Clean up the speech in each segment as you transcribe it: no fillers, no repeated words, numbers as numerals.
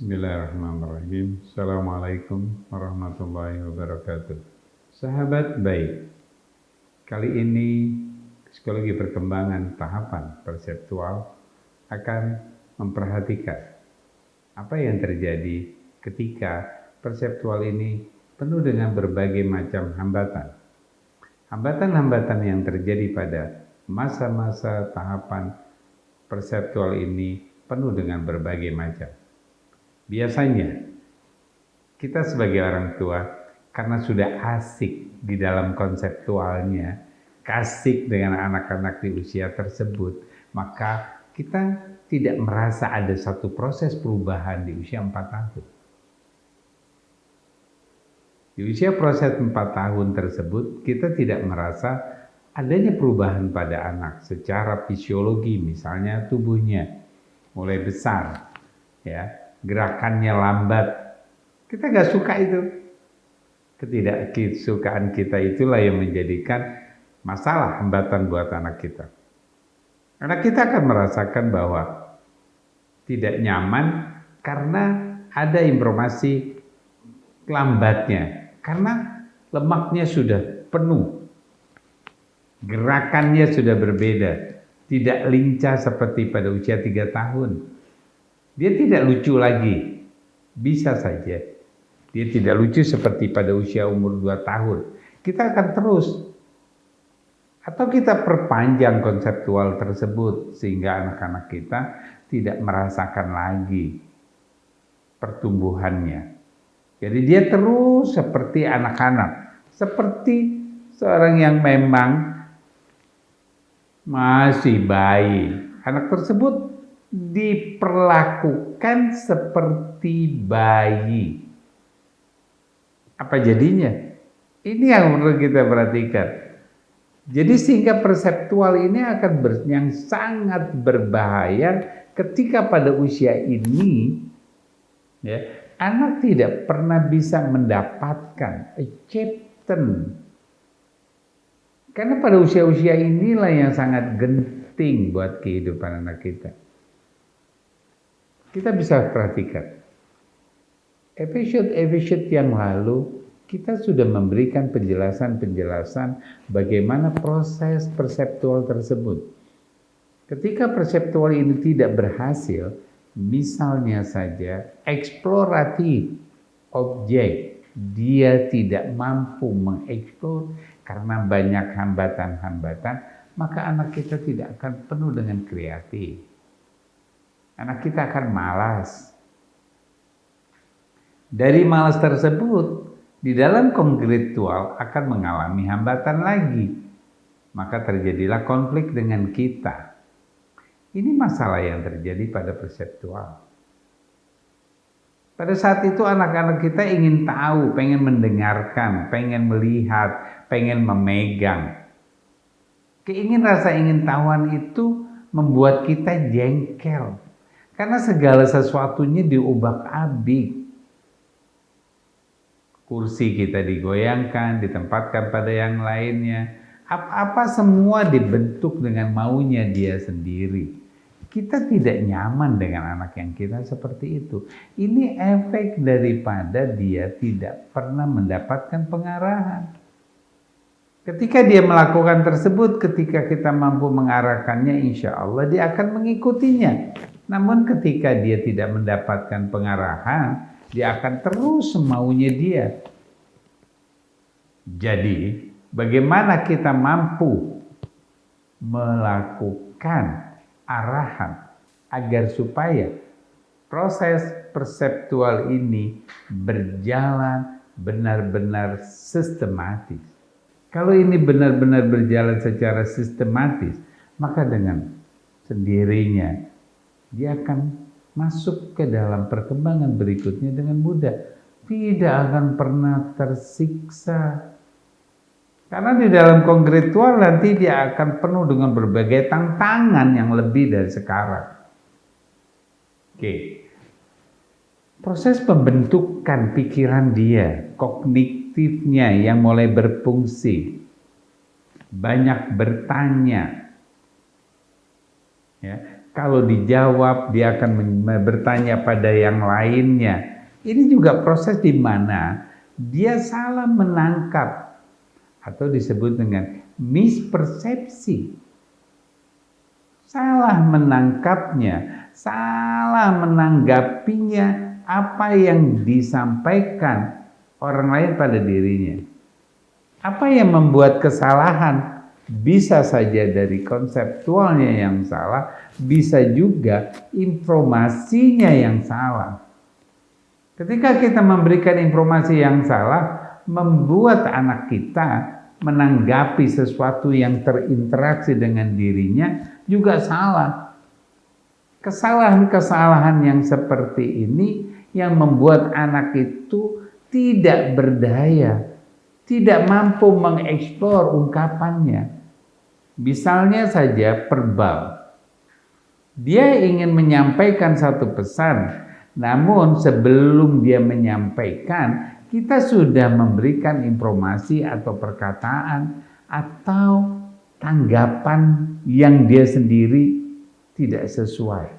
Bismillahirrahmanirrahim. Assalamualaikum warahmatullahi wabarakatuh. Sahabat baik, kali ini psikologi perkembangan tahapan perseptual akan memperhatikan apa yang terjadi ketika perseptual ini penuh dengan berbagai macam hambatan. Hambatan-hambatan yang terjadi pada masa-masa tahapan perseptual ini penuh dengan berbagai macam. Biasanya kita sebagai orang tua karena sudah asik di dalam konseptualnya, asik dengan anak-anak di usia tersebut, maka kita tidak merasa ada satu proses perubahan di usia 4 tahun. Di usia proses 4 tahun tersebut, kita tidak merasa adanya perubahan pada anak secara fisiologi, misalnya tubuhnya mulai besar, ya. Gerakannya lambat, kita nggak suka itu. Ketidaksukaan kita itulah yang menjadikan masalah hambatan buat anak kita. Karena kita akan merasakan bahwa tidak nyaman karena ada informasi lambatnya, karena lemaknya sudah penuh, gerakannya sudah berbeda, tidak lincah seperti pada usia 3 tahun. Dia tidak lucu lagi, bisa saja dia tidak lucu seperti pada usia umur 2 tahun. Kita akan terus, atau kita perpanjang konseptual tersebut sehingga anak-anak kita tidak merasakan lagi pertumbuhannya. Jadi dia terus seperti anak-anak, seperti seorang yang memang masih bayi. Anak tersebut diperlakukan seperti bayi. Apa jadinya? Ini yang perlu kita perhatikan. Jadi sehingga perseptual ini akan yang sangat berbahaya ketika pada usia ini, ya, anak tidak pernah bisa mendapatkan acceptance. Karena pada usia-usia inilah yang sangat genting buat kehidupan anak kita. Kita bisa perhatikan, episode yang lalu kita sudah memberikan penjelasan-penjelasan bagaimana proses perseptual tersebut. Ketika perseptual ini tidak berhasil, misalnya saja eksploratif objek, dia tidak mampu mengeksplor karena banyak hambatan-hambatan, maka anak kita tidak akan penuh dengan kreatif. Anak kita akan malas. Dari malas tersebut, di dalam kongretual akan mengalami hambatan lagi. Maka terjadilah konflik dengan kita. Ini masalah yang terjadi pada perseptual. Pada saat itu anak-anak kita ingin tahu, pengen mendengarkan, pengen melihat, pengen memegang. Rasa ingin tahuan itu membuat kita jengkel. Karena segala sesuatunya diubak-abik. Kursi kita digoyangkan, ditempatkan pada yang lainnya. Apa-apa semua dibentuk dengan maunya dia sendiri. Kita tidak nyaman dengan anak yang kita seperti itu. Ini efek daripada dia tidak pernah mendapatkan pengarahan. Ketika dia melakukan tersebut, ketika kita mampu mengarahkannya, insya Allah dia akan mengikutinya. Namun ketika dia tidak mendapatkan pengarahan, dia akan terus semaunya dia. Jadi, bagaimana kita mampu melakukan arahan agar supaya proses perseptual ini berjalan benar-benar sistematis. Kalau ini benar-benar berjalan secara sistematis, maka dengan sendirinya dia akan masuk ke dalam perkembangan berikutnya dengan mudah. Tidak akan pernah tersiksa. Karena di dalam kongretual nanti dia akan penuh dengan berbagai tantangan yang lebih dari sekarang. Oke. Proses pembentukan pikiran dia, kognitifnya yang mulai berfungsi, banyak bertanya, ya, Kalau dijawab, dia akan bertanya pada yang lainnya. Ini juga proses di mana dia salah menangkap atau disebut dengan mispersepsi. Salah menangkapnya, salah menanggapinya apa yang disampaikan orang lain pada dirinya. Apa yang membuat kesalahan? Bisa saja dari konseptualnya yang salah, bisa juga informasinya yang salah. Ketika kita memberikan informasi yang salah, membuat anak kita menanggapi sesuatu yang terinteraksi dengan dirinya juga salah. Kesalahan-kesalahan yang seperti ini yang membuat anak itu tidak berdaya, tidak mampu mengeksplor ungkapannya. Misalnya saja verbal. Dia ingin menyampaikan satu pesan, namun sebelum dia menyampaikan, kita sudah memberikan informasi atau perkataan atau tanggapan yang dia sendiri tidak sesuai.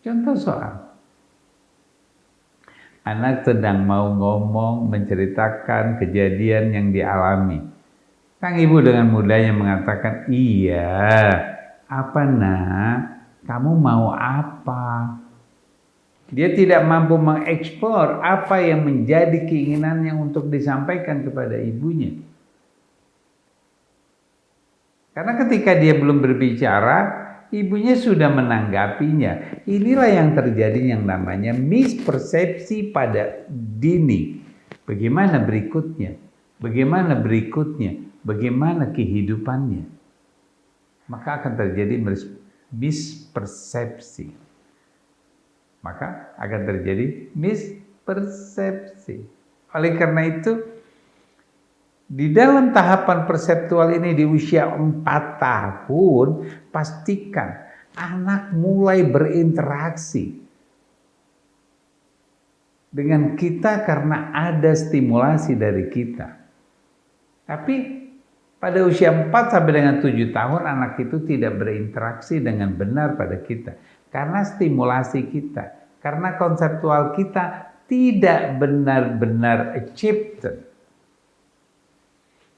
Contoh soal. Anak sedang mau ngomong, menceritakan kejadian yang dialami. Sang ibu dengan mudahnya mengatakan, iya, apa nak? Kamu mau apa? Dia tidak mampu mengeksplor apa yang menjadi keinginannya untuk disampaikan kepada ibunya. Karena ketika dia belum berbicara, ibunya sudah menanggapinya. Inilah yang terjadi yang namanya mispersepsi pada dini. Bagaimana berikutnya? Bagaimana berikutnya? Bagaimana kehidupannya? Maka akan terjadi mispersepsi. Maka akan terjadi mispersepsi. Oleh karena itu, di dalam tahapan perseptual ini di usia 4 tahun, pastikan anak mulai berinteraksi dengan kita karena ada stimulasi dari kita. Tapi pada usia 4 sampai dengan 7 tahun anak itu tidak berinteraksi dengan benar pada kita. Karena stimulasi kita, karena konseptual kita tidak benar-benar achieved.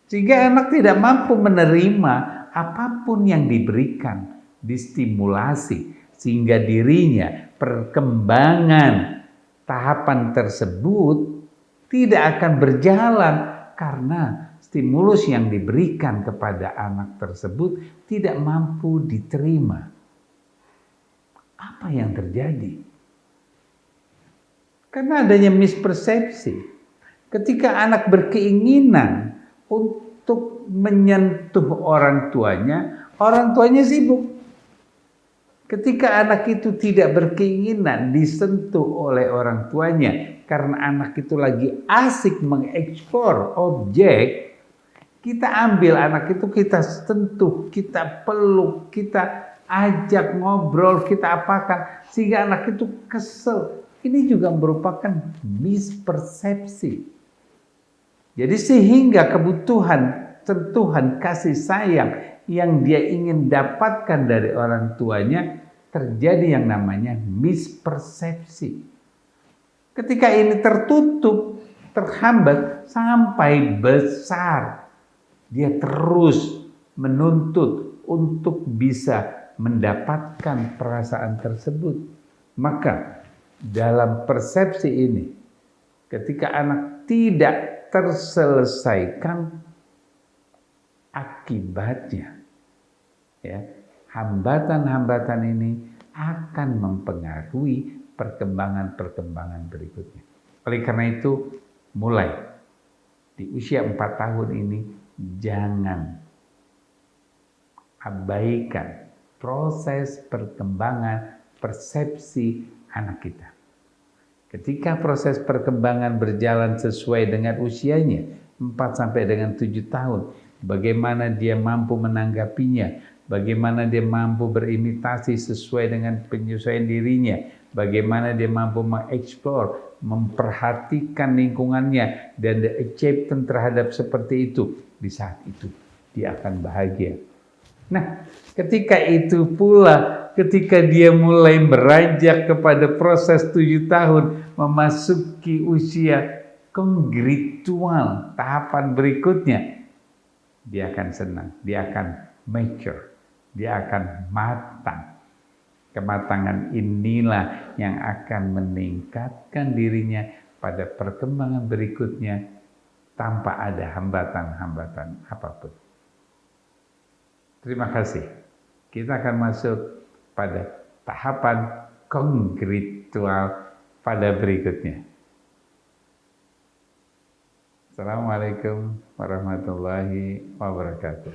Sehingga anak tidak mampu menerima apapun yang diberikan, distimulasi. Sehingga dirinya, perkembangan tahapan tersebut tidak akan berjalan karena stimulus yang diberikan kepada anak tersebut tidak mampu diterima. Apa yang terjadi? Karena adanya mispersepsi. Ketika anak berkeinginan untuk menyentuh orang tuanya sibuk. Ketika anak itu tidak berkeinginan disentuh oleh orang tuanya, karena anak itu lagi asik mengeksplor objek, kita ambil anak itu, kita sentuh, kita peluk, kita ajak ngobrol, kita apakan, sehingga anak itu kesel. Ini juga merupakan mispersepsi. Jadi sehingga kebutuhan, sentuhan, kasih sayang yang dia ingin dapatkan dari orang tuanya, terjadi yang namanya mispersepsi. Ketika ini tertutup, terhambat, sampai besar, dia terus menuntut untuk bisa mendapatkan perasaan tersebut. Maka dalam persepsi ini, ketika anak tidak terselesaikan, akibatnya ya, hambatan-hambatan ini akan mempengaruhi perkembangan-perkembangan berikutnya. Oleh karena itu, mulai di usia 4 tahun ini jangan abaikan proses perkembangan persepsi anak kita. Ketika proses perkembangan berjalan sesuai dengan usianya, 4 sampai dengan 7 tahun, bagaimana dia mampu menanggapinya, bagaimana dia mampu berimitasi sesuai dengan penyesuaian dirinya, bagaimana dia mampu mengeksplor, memperhatikan lingkungannya, dan the acceptance terhadap seperti itu. Di saat itu, dia akan bahagia. Nah, ketika itu pula, ketika dia mulai beranjak kepada proses 7 tahun, memasuki usia kongritual, tahapan berikutnya, dia akan senang, dia akan mature, dia akan matang. Kematangan inilah yang akan meningkatkan dirinya pada perkembangan berikutnya tanpa ada hambatan-hambatan apapun. Terima kasih. Kita akan masuk pada tahapan kongritual pada berikutnya. Assalamualaikum warahmatullahi wabarakatuh.